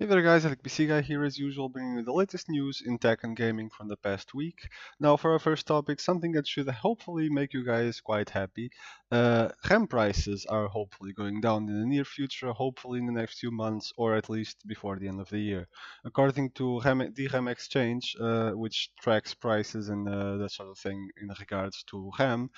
there guys, PC Guy here as usual, bringing you the latest news in tech and gaming from the past week. Now for our first topic, something that should hopefully make you guys quite happy. HAMB prices are hopefully going down in the near future, hopefully in the next few months or at least before the end of the year. According to the HAM exchange, which tracks prices and that sort of thing in regards to HAM,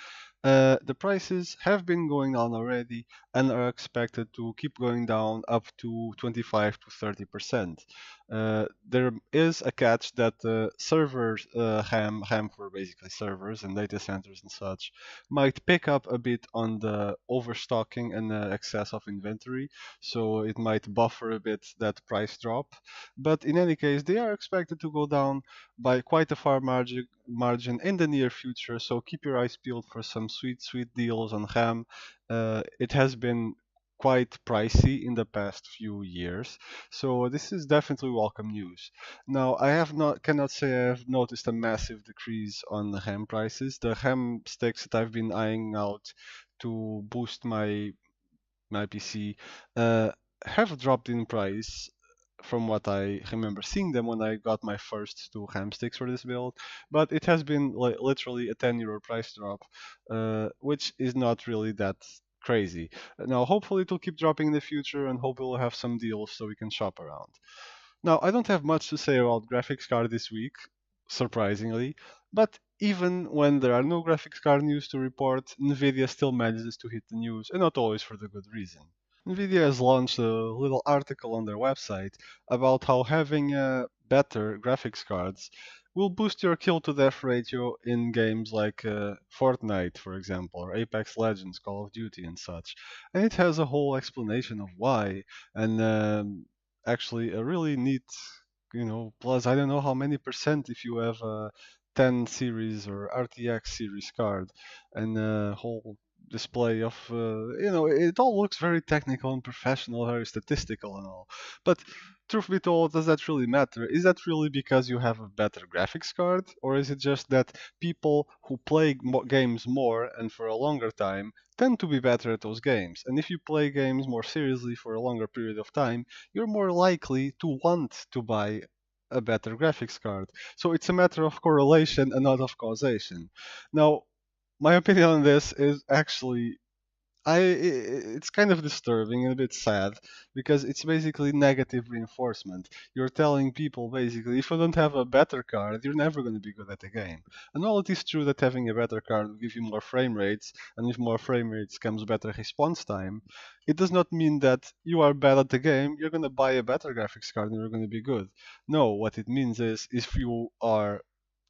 the prices have been going down already and are expected to keep going down up to 25 to 30%. There is a catch that servers, ham for basically servers and data centers and such, might pick up a bit on the overstocking and excess of inventory, so it might buffer a bit that price drop. But in any case, they are expected to go down by quite a far margin in the near future, so keep your eyes peeled for some sweet deals on ham. It has been quite pricey in the past few years, so this is definitely welcome news. Now, I have not cannot say I have noticed a massive decrease on the ham prices. The ham sticks that I've been eyeing out to boost my PC have dropped in price from what I remember seeing them when I got my first two ham sticks for this build, but it has been like literally a 10 euro price drop, which is not really that crazy. Now, hopefully, it will keep dropping in the future, and hope we'll have some deals so we can shop around. Now, I don't have much to say about graphics card this week, surprisingly, but even when there are no graphics card news to report, Nvidia still manages to hit the news, and not always for the good reason. Nvidia has launched a little article on their website about how having better graphics cards will boost your kill to death ratio in games like Fortnite, for example, or Apex Legends, Call of Duty, and such. And it has a whole explanation of why, and actually a really neat, plus I don't know how many percent if you have a 10 series or RTX series card, and a whole display of it all looks very technical and professional, very statistical and all, but truth be told, does that really matter? Is that really because you have a better graphics card, or is it just that people who play games more and for a longer time tend to be better at those games? And if you play games more seriously for a longer period of time, you're more likely to want to buy a better graphics card. So it's a matter of correlation and not of causation. Now, my opinion on this is actually it's kind of disturbing and a bit sad because it's basically negative reinforcement. You're telling people basically if you don't have a better card, you're never going to be good at the game. And while it is true that having a better card will give you more frame rates, and with more frame rates comes better response time, it does not mean that you are bad at the game, you're going to buy a better graphics card and you're going to be good. No, what it means is if you are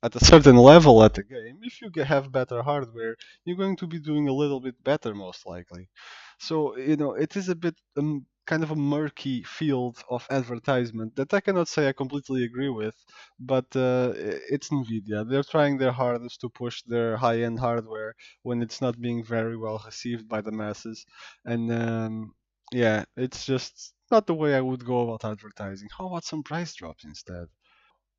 at a certain level at the game, if you have better hardware, you're going to be doing a little bit better, most likely. So, it is a bit kind of a murky field of advertisement that I cannot say I completely agree with, but it's Nvidia. They're trying their hardest to push their high-end hardware when it's not being very well received by the masses. And yeah, it's just not the way I would go about advertising. How about some price drops instead?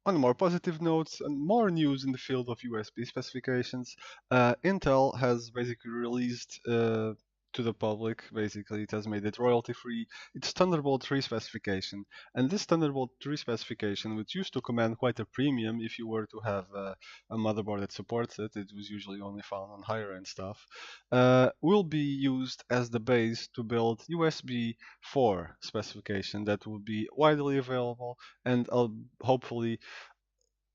On more positive notes and more news in the field of USB specifications, Intel has basically released to the public, basically, it has made it royalty free, its Thunderbolt 3 specification. And this Thunderbolt 3 specification, which used to command quite a premium if you were to have a motherboard that supports it, it was usually only found on higher end stuff, will be used as the base to build USB 4 specification that will be widely available and hopefully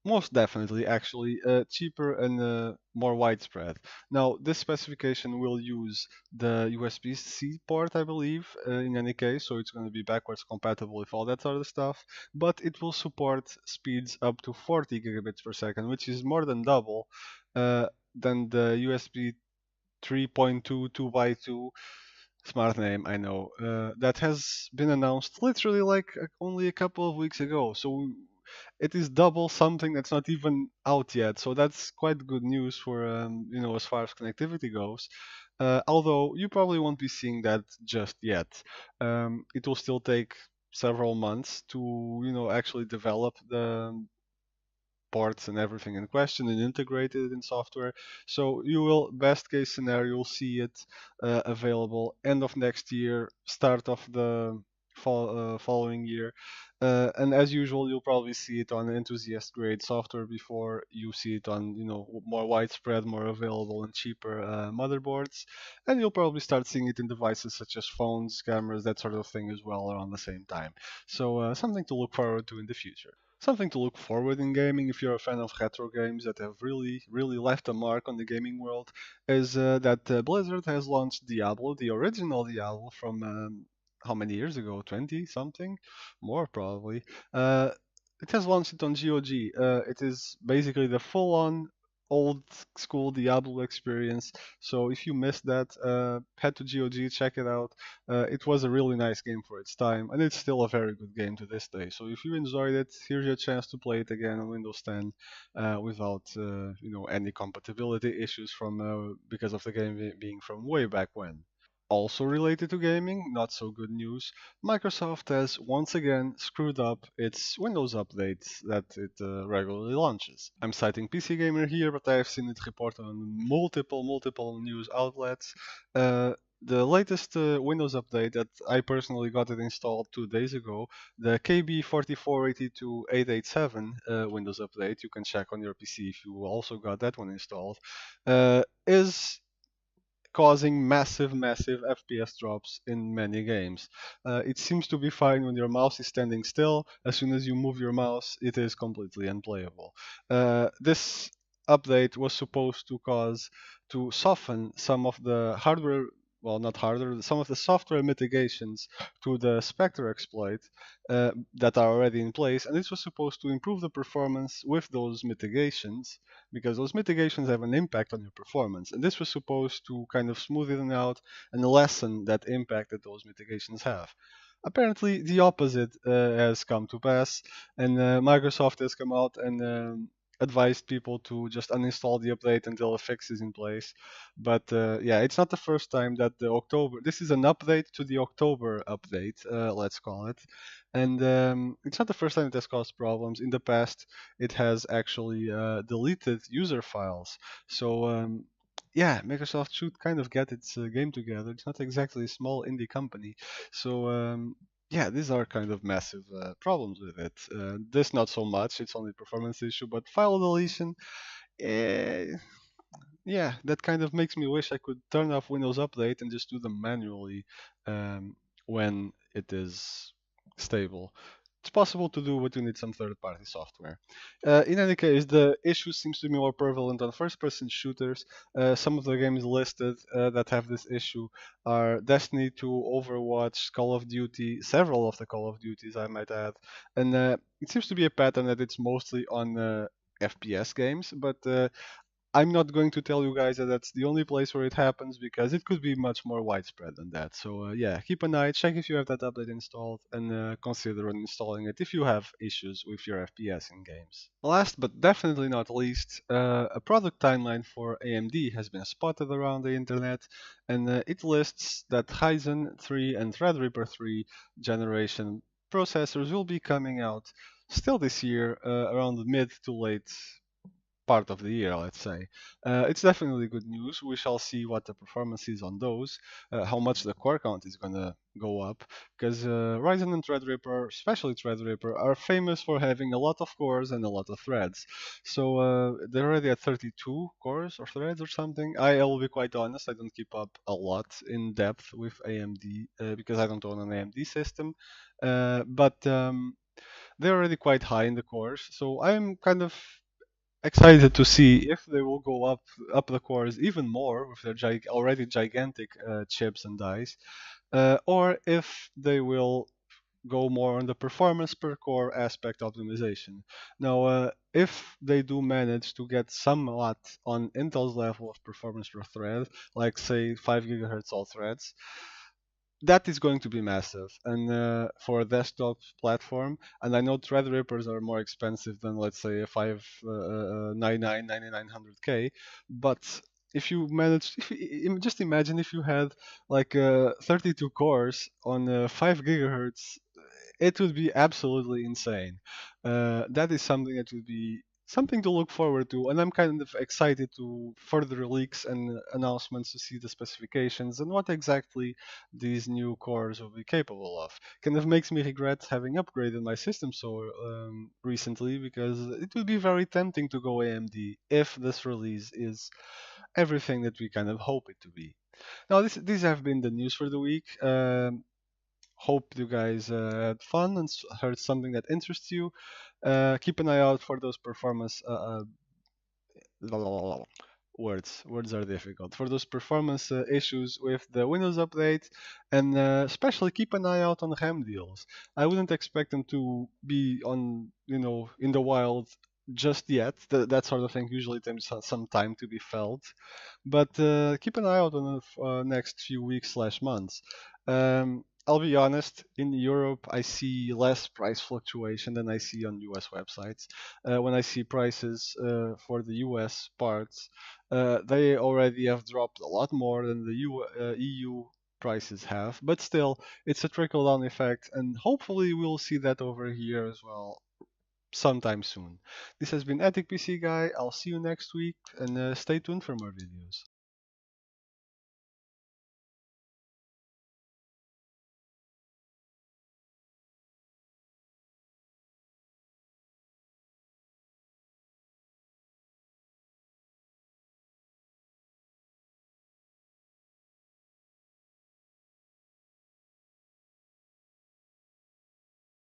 most definitely, actually, cheaper and more widespread. Now, this specification will use the USB-C port, I believe, in any case, so it's going to be backwards compatible with all that sort of stuff, but it will support speeds up to 40 gigabits per second, which is more than double than the USB 3.2 2x2 smart name, I know, that has been announced literally like only a couple of weeks ago. So it is double something that's not even out yet. So that's quite good news for as far as connectivity goes. Although you probably won't be seeing that just yet. It will still take several months to actually develop the ports and everything in question and integrate it in software. So you will, best case scenario, see it available end of next year, start of the following year. And as usual, you'll probably see it on enthusiast grade software before you see it on, more widespread, more available and cheaper motherboards. And you'll probably start seeing it in devices such as phones, cameras, that sort of thing as well around the same time. So something to look forward to in the future. Something to look forward in gaming if you're a fan of retro games that have really, really left a mark on the gaming world is that Blizzard has launched Diablo, the original Diablo from how many years ago? 20 something? More probably. Uh, it has launched it on GOG. It is basically the full on old school Diablo experience. So if you missed that, head to GOG, check it out. It was a really nice game for its time, and it's still a very good game to this day. So if you enjoyed it, here's your chance to play it again on Windows 10 without any compatibility issues from because of the game being from way back when. Also related to gaming, not so good news, Microsoft has once again screwed up its Windows updates that it regularly launches. I'm citing PC Gamer here, but I have seen it reported on multiple news outlets. The latest Windows update that I personally got it installed 2 days ago, the KB4482887 Windows update, you can check on your PC if you also got that one installed, is causing massive FPS drops in many games. It seems to be fine when your mouse is standing still. As soon as you move your mouse, it is completely unplayable. This update was supposed to soften some of the hardware, well, not hardware, some of the software mitigations to the Spectre exploit that are already in place, and this was supposed to improve the performance with those mitigations because those mitigations have an impact on your performance. And this was supposed to kind of smooth it out and lessen that impact that those mitigations have. Apparently, the opposite has come to pass, and Microsoft has come out and advised people to just uninstall the update until a fix is in place. But yeah, it's not the first time that the October. This is an update to the October update, let's call it. And it's not the first time it has caused problems. In the past, it has actually deleted user files. So yeah, Microsoft should kind of get its game together. It's not exactly a small indie company. So yeah, these are kind of massive problems with it. This not so much. It's only a performance issue, but file deletion. Eh, yeah, that kind of makes me wish I could turn off Windows Update and just do them manually um, when it is stable. It's possible to do, but you need some third-party software. In any case, the issue seems to be more prevalent on first-person shooters. Some of the games listed that have this issue are Destiny 2, Overwatch, Call of Duty, several of the Call of Duties, I might add. And it seems to be a pattern that it's mostly on FPS games, but I'm not going to tell you guys that that's the only place where it happens because it could be much more widespread than that. So yeah, keep an eye, check if you have that update installed, and consider installing it if you have issues with your FPS in games. Last but definitely not least, a product timeline for AMD has been spotted around the internet, and it lists that Ryzen 3 and Threadripper 3 generation processors will be coming out still this year, around mid to late part of the year, let's say. It's definitely good news. We shall see what the performance is on those, how much the core count is going to go up, because Ryzen and Threadripper, especially Threadripper, are famous for having a lot of cores and a lot of threads. So they're already at 32 cores or threads or something. I will be quite honest, I don't keep up a lot in depth with AMD because I don't own an AMD system, but they're already quite high in the cores. So I'm kind of excited to see if they will go up the cores even more with their already gigantic chips and dies, or if they will go more on the performance per core aspect optimization. Now, if they do manage to get somewhat on Intel's level of performance per thread, like say 5 gigahertz all threads, that is going to be massive, and for a desktop platform. And I know Threadrippers are more expensive than, let's say, a 599 9900K, but if you manage, just imagine if you had like 32 cores on 5 gigahertz, it would be absolutely insane. That is something that would be something to look forward to, and I'm kind of excited to further leaks and announcements to see the specifications and what exactly these new cores will be capable of. Kind of makes me regret having upgraded my system so recently, because it would be very tempting to go AMD if this release is everything that we kind of hope it to be. Now, these have been the news for the week. Hope you guys had fun and heard something that interests you. Keep an eye out for those performance words are difficult for those performance issues with the Windows update, and especially keep an eye out on RAM deals. I wouldn't expect them to be on, in the wild just yet. That sort of thing usually takes some time to be felt, but keep an eye out on the next few weeks slash months. I'll be honest, in Europe, I see less price fluctuation than I see on US websites. When I see prices for the US parts, they already have dropped a lot more than the EU prices have. But still, it's a trickle down effect, and hopefully we'll see that over here as well sometime soon. This has been Ethic PC Guy. I'll see you next week, and stay tuned for more videos.